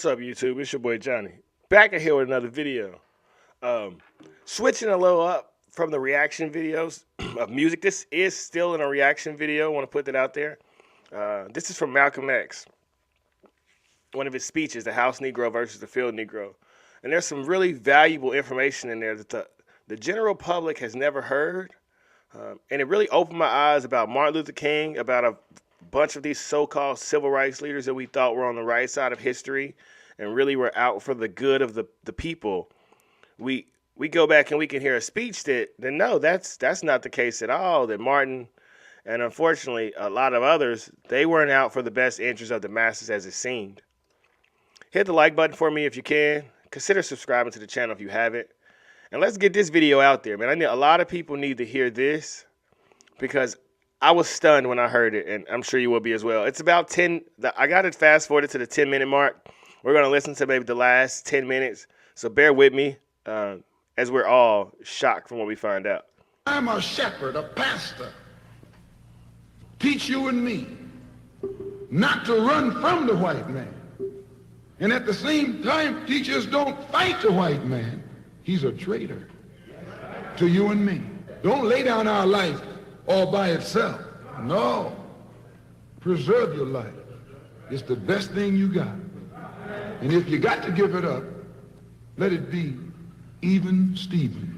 What's up, YouTube? It's your boy Johnny. Back in here with another video. Switching a little up from the reaction videos of music. This is still in a reaction video. I want to put that out there. This is from Malcolm X. One of his speeches, the House Negro versus the Field Negro. And there's some really valuable information in there that the general public has never heard. And it really opened my eyes about Martin Luther King, about a bunch of these so-called civil rights leaders that we thought were on the right side of history and really were out for the good of the people. We go back and we can hear a speech that no, that's not the case at all, that Martin and unfortunately a lot of others, they weren't out for the best interest of the masses as it seemed. Hit the like button for me if you can. Consider subscribing to the channel if you haven't. And let's get this video out there, man. A lot of people need to hear this because I was stunned when I heard it, and I'm sure you will be as well. It's about 10. I got it fast forwarded to the 10-minute mark. We're going to listen to maybe the last 10 minutes. So bear with me as we're all shocked from what we find out. I'm a shepherd, a pastor. Teach you and me not to run from the white man. And at the same time, teachers don't fight the white man. He's a traitor to you and me. Don't lay down our life all by itself. No. Preserve your life. It's the best thing you got. And if you got to give it up, let it be even Stephen.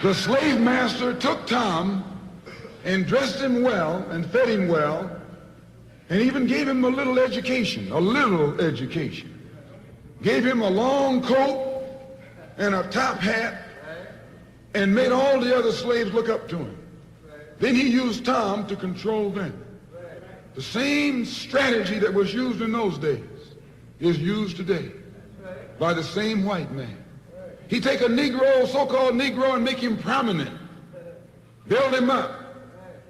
The slave master took Tom and dressed him well and fed him well and even gave him a little education, Gave him a long coat and a top hat and made all the other slaves look up to him. Then he used Tom to control them. The same strategy that was used in those days is used today by the same white man. He take a Negro, so-called Negro, and make him prominent, build him up,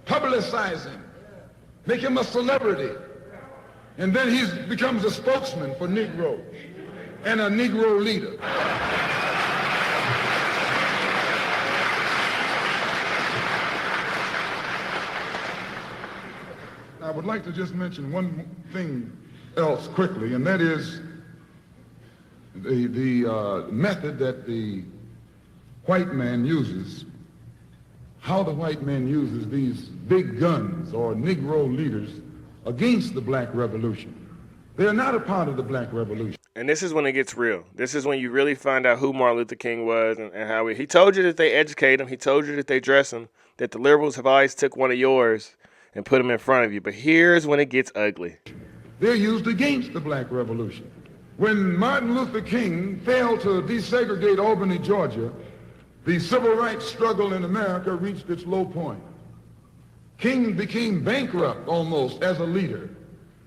publicize him, make him a celebrity, and then he becomes a spokesman for Negro and a Negro leader. I would like to just mention one thing else quickly, and that is the method that the white man uses, how the white man uses these big guns or Negro leaders against the black revolution. They're not a part of the black revolution. And this is when it gets real. This is when you really find out who Martin Luther King was and how he told you that they educate him. He told you that they dress him, that the liberals have always took one of yours and put him in front of you. But here's when it gets ugly. They're used against the black revolution. When Martin Luther King failed to desegregate Albany, Georgia, the civil rights struggle in America reached its low point. King became bankrupt almost as a leader.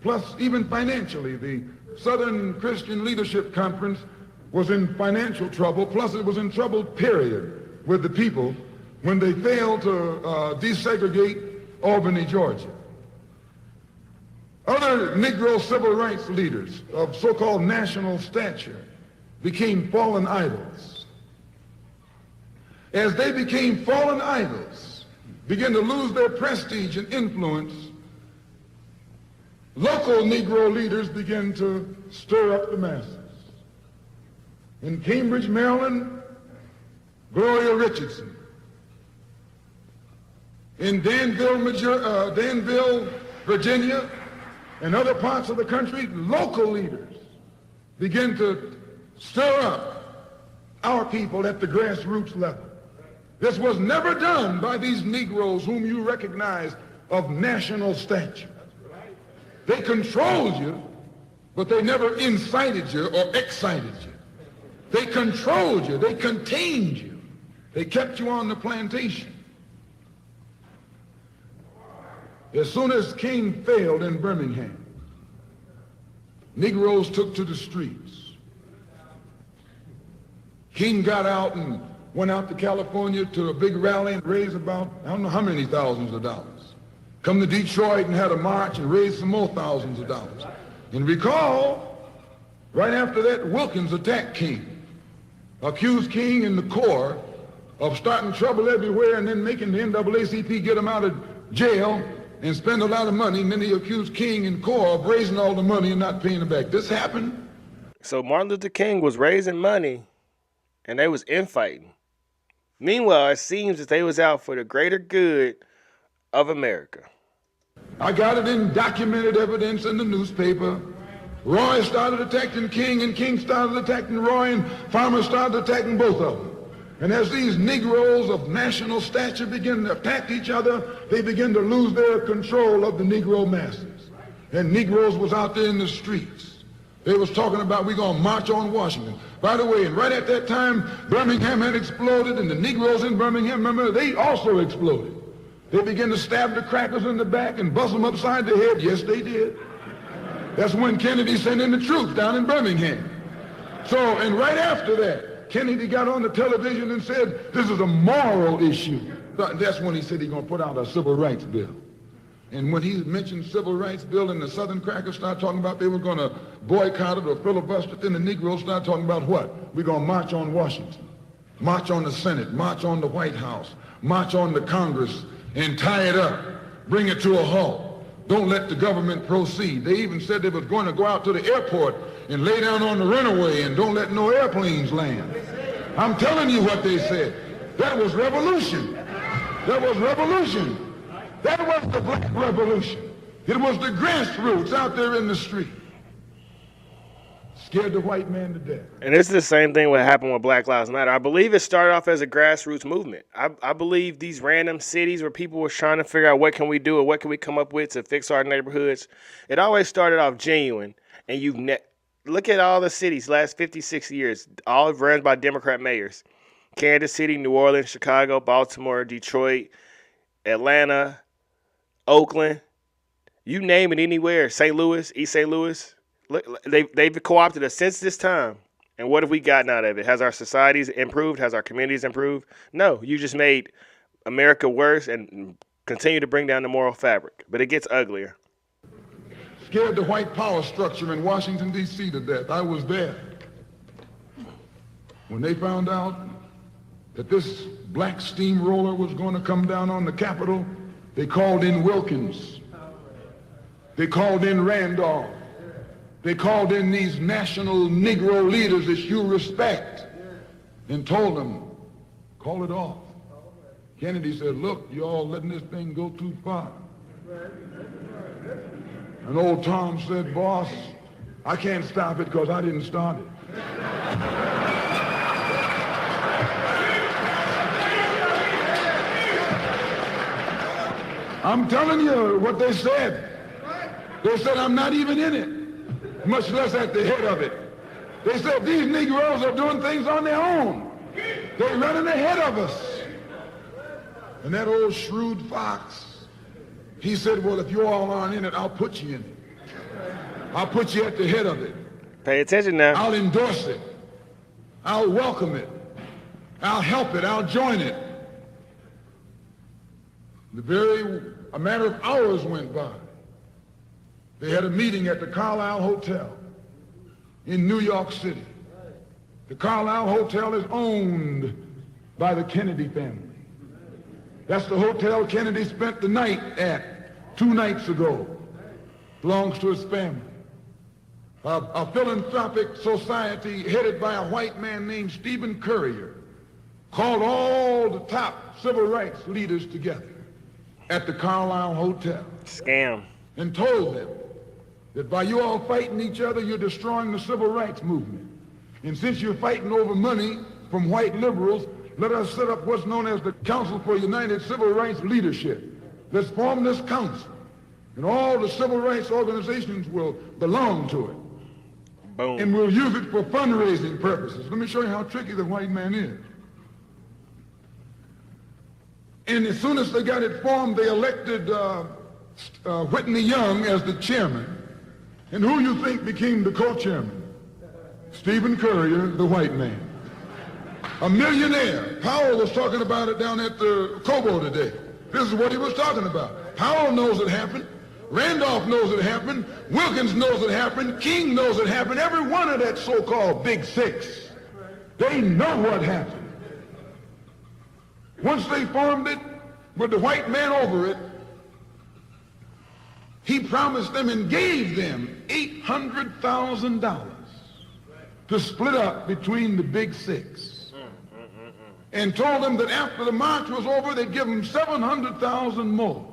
Plus, even financially, the Southern Christian Leadership Conference was in financial trouble. Plus, it was in trouble, period, with the people when they failed to desegregate Albany, Georgia. Other Negro civil rights leaders of so-called national stature became fallen idols. As they became fallen idols, began to lose their prestige and influence, local Negro leaders began to stir up the masses. In Cambridge, Maryland, Gloria Richardson. In Danville, Virginia, and other parts of the country, local leaders begin to stir up our people at the grassroots level. This was never done by these Negroes whom you recognize of national stature. They controlled you, but they never incited you or excited you. They controlled you, they contained you. They kept you on the plantation. As soon as King failed in Birmingham, Negroes took to the streets. King got out and went out to California to a big rally and raised about, I don't know how many thousands of dollars. Come to Detroit and had a march and raised some more thousands of dollars. And recall, right after that, Wilkins attacked King accused King and the Corps of starting trouble everywhere and then making the NAACP get them out of jail and spend a lot of money, and then they accused King and Corps of raising all the money and not paying it back. This happened. So Martin Luther King was raising money and they was infighting. Meanwhile, it seems that they was out for the greater good of America. I got it in documented evidence in the newspaper. Roy started attacking King, and King started attacking Roy, and farmers started attacking both of them. And as these Negroes of national stature begin to attack each other, they begin to lose their control of the Negro masses. And Negroes was out there in the streets. They was talking about, we're going to march on Washington. By the way, and right at that time, Birmingham had exploded, and the Negroes in Birmingham, remember, they also exploded. They began to stab the crackers in the back and bust them upside the head. Yes, they did. That's when Kennedy sent in the troops down in Birmingham. So, and right after that, Kennedy got on the television and said, this is a moral issue. That's when he said he's going to put out a civil rights bill. And when he mentioned civil rights bill and the Southern crackers started talking about they were going to boycott it or filibuster it, then the Negroes started talking about what? We're going to march on Washington, march on the Senate, march on the White House, march on the Congress, and tie it up, bring it to a halt. Don't let the government proceed. They even said they was going to go out to the airport and lay down on the runway and don't let no airplanes land. I'm telling you what they said. That was revolution. That was revolution. That was the black revolution. It was the grassroots out there in the street. Scared the white man to death. And this is the same thing what happened with Black Lives Matter. I believe it started off as a grassroots movement. I believe these random cities where people were trying to figure out what can we do or what can we come up with to fix our neighborhoods, it always started off genuine. And look at all the cities last 50, 60 years, all run by Democrat mayors. Kansas City, New Orleans, Chicago, Baltimore, Detroit, Atlanta, Oakland, you name it anywhere, St. Louis, East St. Louis. They've co-opted us since this time. And what have we gotten out of it? Has our societies improved? Has our communities improved? No, you just made America worse and continue to bring down the moral fabric. But it gets uglier. Scared the white power structure in Washington, D.C. to death. I was there. When they found out that this black steamroller was going to come down on the Capitol, they called in Wilkins. They called in Randolph. They called in these national Negro leaders that you respect and told them, call it off. Kennedy said, look, you all letting this thing go too far. And old Tom said, boss, I can't stop it because I didn't start it. I'm telling you what they said. They said, I'm not even in it, much less at the head of it. They said, these Negroes are doing things on their own. They're running ahead of us. And that old shrewd fox, he said, well, if you all aren't in it, I'll put you in it. I'll put you at the head of it. Pay attention now. I'll endorse it. I'll welcome it. I'll help it. I'll join it. A matter of hours went by. They had a meeting at the Carlisle Hotel in New York City. The Carlisle Hotel is owned by the Kennedy family. That's the hotel Kennedy spent the night at 2 nights ago. Belongs to his family. A philanthropic society headed by a white man named Stephen Currier called all the top civil rights leaders together at the Carlisle Hotel. Scam. And told them that by you all fighting each other, you're destroying the civil rights movement. And since you're fighting over money from white liberals, let us set up what's known as the Council for United Civil Rights Leadership. Let's form this council. And all the civil rights organizations will belong to it. Boom. And we'll use it for fundraising purposes. Let me show you how tricky the white man is. And as soon as they got it formed, they elected Whitney Young as the chairman. And who you think became the co-chairman? Stephen Currier, the white man. A millionaire. Powell was talking about it down at the Cobo today. This is what he was talking about. Powell knows it happened. Randolph knows it happened. Wilkins knows it happened. King knows it happened. Every one of that so-called Big Six They know what happened. Once they formed it, with the white man over it, he promised them and gave them $800,000 to split up between the big six, and told them that after the march was over, they'd give them $700,000 more.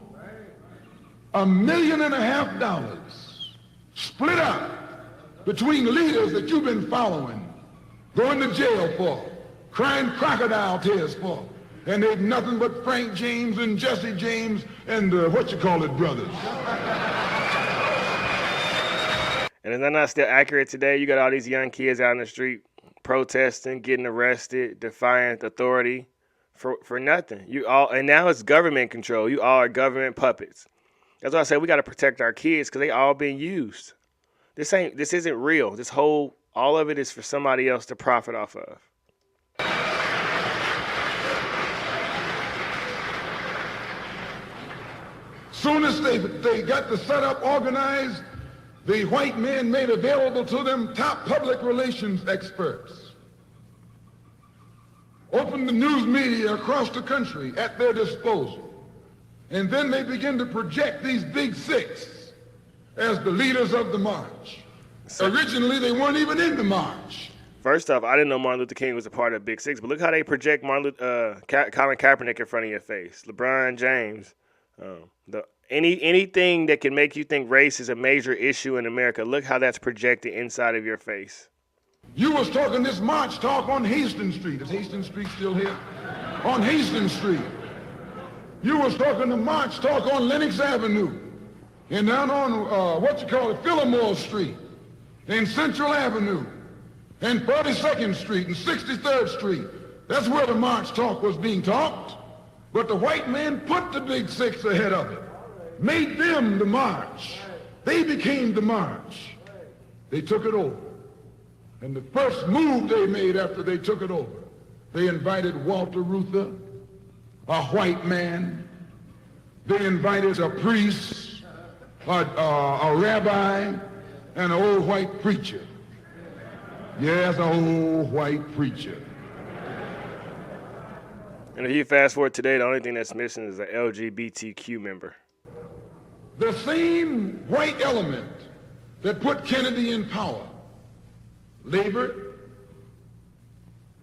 $1.5 million split up between leaders that you've been following, going to jail for, crying crocodile tears for, and they've nothing but Frank James and Jesse James and brothers. And is that not still accurate today? You got all these young kids out in the street protesting, getting arrested, defying authority for nothing. And now it's government control. You all are government puppets. That's why I say we got to protect our kids, because they all being used. This isn't real. All of it is for somebody else to profit off of. Soon as they got the setup organized, the white men made available to them top public relations experts. Opened the news media across the country at their disposal. And then they began to project these big six as the leaders of the march. Originally, they weren't even in the march. First off, I didn't know Martin Luther King was a part of Big Six, but look how they project Colin Kaepernick in front of your face, LeBron James. Anything that can make you think race is a major issue in America, look how that's projected inside of your face. You was talking this march talk on Hastings Street. Is Hastings Street still here? On Hastings Street. You was talking the march talk on Lenox Avenue, and down on Fillmore Street, and Central Avenue, and 42nd Street, and 63rd Street. That's where the march talk was being talked. But the white man put the big six ahead of it, made them the march. They became the march. They took it over. And the first move they made after they took it over, they invited Walter Reuther, a white man. They invited a priest, a rabbi, and an old white preacher. Yes, an old white preacher. And if you fast forward today, the only thing that's missing is an LGBTQ member. The same white element that put Kennedy in power labored,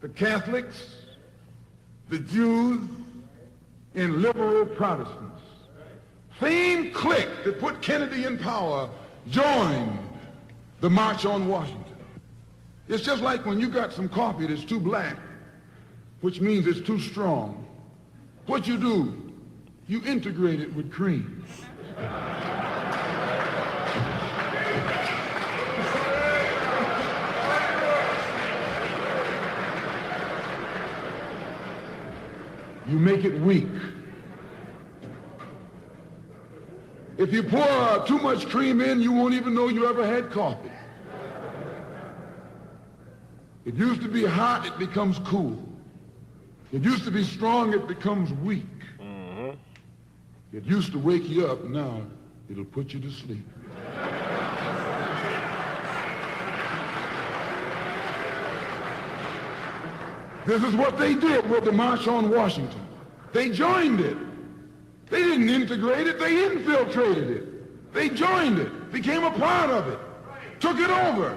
the Catholics, the Jews, and liberal Protestants. Same clique that put Kennedy in power joined the March on Washington. It's just like when you got some coffee that's too black, which means it's too strong. What you do, you integrate it with cream. You make it weak. If you pour too much cream in, you won't even know you ever had coffee. It used to be hot, it becomes cool. It used to be strong, it becomes weak. Mm-hmm. It used to wake you up, now it'll put you to sleep. This is what they did with the March on Washington. They joined it. They didn't integrate it, they infiltrated it. They joined it, became a part of it, took it over.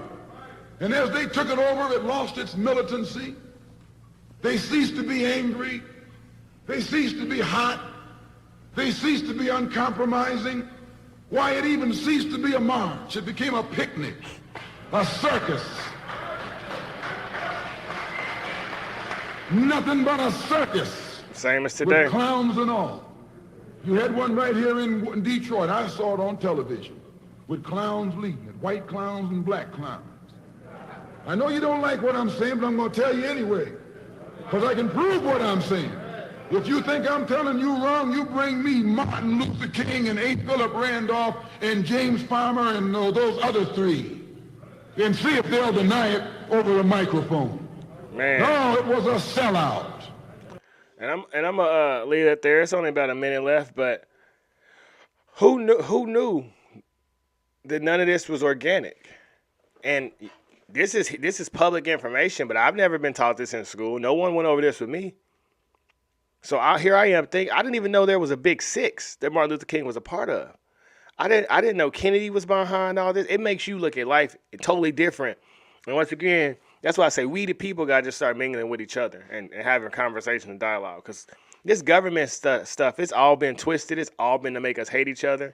And as they took it over, it lost its militancy. They ceased to be angry. They ceased to be hot. They ceased to be uncompromising. Why, it even ceased to be a march. It became a picnic, a circus. Nothing but a circus. Same as today. With clowns and all. You had one right here in Detroit. I saw it on television with clowns leading it, white clowns and black clowns. I know you don't like what I'm saying, but I'm going to tell you anyway, because I can prove what I'm saying. If you think I'm telling you wrong, you bring me Martin Luther King and A. Philip Randolph and James Farmer and those other three, and see if they'll deny it over a microphone. Man. No, it was a sellout. And I'm gonna leave it there. It's only about a minute left, but who knew that none of this was organic? And this is public information, but I've never been taught this in school. No one went over this with me. So here I am thinking, I didn't even know there was a Big Six that Martin Luther King was a part of. I didn't know Kennedy was behind all this. It makes you look at life totally different. And once again, that's why I say we the people got to just start mingling with each other and having conversation and dialogue. Because this government stuff, it's all been twisted. It's all been to make us hate each other.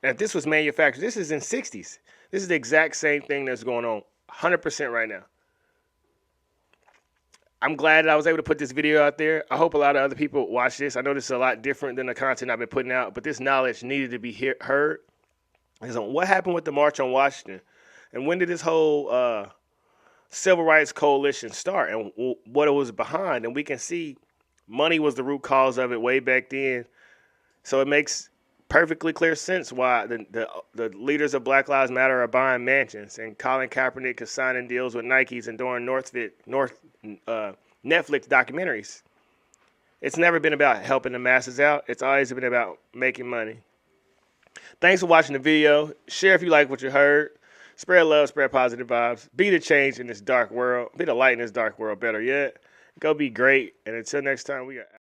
And if this was manufactured, this is in 60s. This is the exact same thing that's going on 100% right now. I'm glad that I was able to put this video out there. I hope a lot of other people watch this. I know this is a lot different than the content I've been putting out, but this knowledge needed to be heard. Because what happened with the March on Washington? And when did this whole Civil Rights Coalition start and what it was behind? And we can see money was the root cause of it way back then. So it makes perfectly clear sense why the leaders of Black Lives Matter are buying mansions and Colin Kaepernick is signing deals with Nikes and doing Netflix documentaries. It's never been about helping the masses out. It's always been about making money. Thanks for watching the video. Share if you like what you heard. Spread love, spread positive vibes. Be the change in this dark world. Be the light in this dark world, better yet. Go be great. And until next time, we are out.